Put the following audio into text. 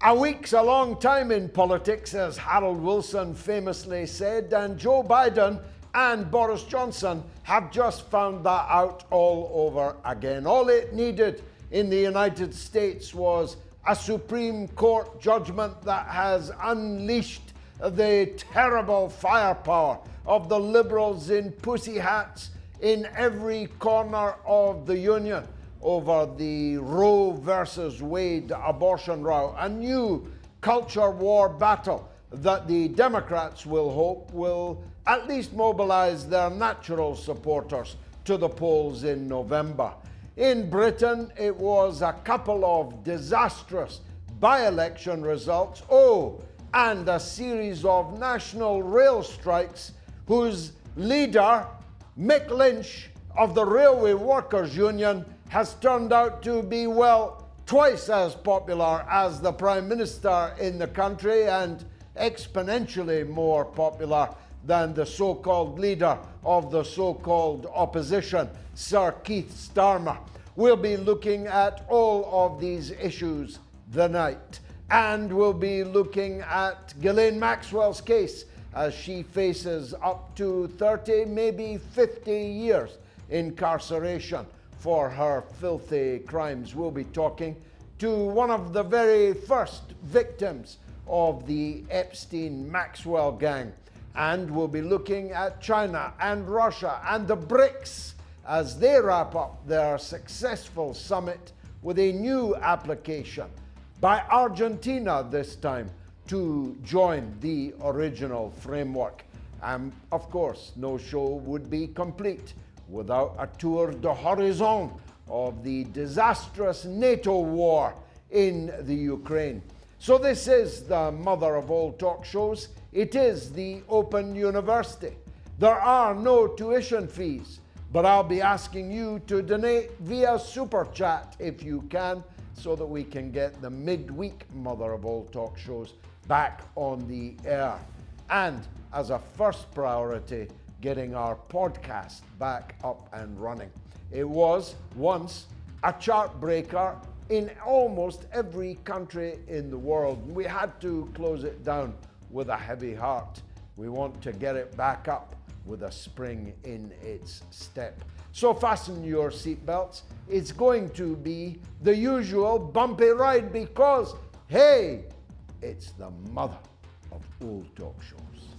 A week's a long time in politics, as Harold Wilson famously said, and Joe Biden and Boris Johnson have just found that out all over again. All it needed in the United States was a Supreme Court judgment that has unleashed the terrible firepower of the liberals in pussy hats in every corner of the Union over the Roe versus Wade abortion row, a new culture war battle that the Democrats will hope will at least mobilize their natural supporters to the polls in November. In Britain, it was a couple of disastrous by-election results, and a series of national rail strikes whose leader, Mick Lynch of the Railway Workers Union, has turned out to be, well, twice as popular as the Prime Minister in the country and exponentially more popular than the so-called leader of the so-called opposition, Sir Keith Starmer. We'll be looking at all of these issues tonight, and we'll be looking at Ghislaine Maxwell's case as she faces up to 30, maybe 50 years incarceration for her filthy crimes. We'll be talking to one of the very first victims of the Epstein-Maxwell gang. And we'll be looking at China and Russia and the BRICS as they wrap up their successful summit with a new application by Argentina this time to join the original framework. And of course, no show would be complete without a tour de horizon of the disastrous NATO war in the Ukraine. So this is the mother of all talk shows. It is the Open University. There are no tuition fees, but I'll be asking you to donate via Super Chat if you can, so that we can get the midweek mother of all talk shows back on the air. And as a first priority, getting our podcast back up and running. It was once a chart breaker in almost every country in the world. We had to close it down with a heavy heart. We want to get it back up with a spring in its step. So fasten your seatbelts. It's going to be the usual bumpy ride because, hey, it's the mother of all talk shows.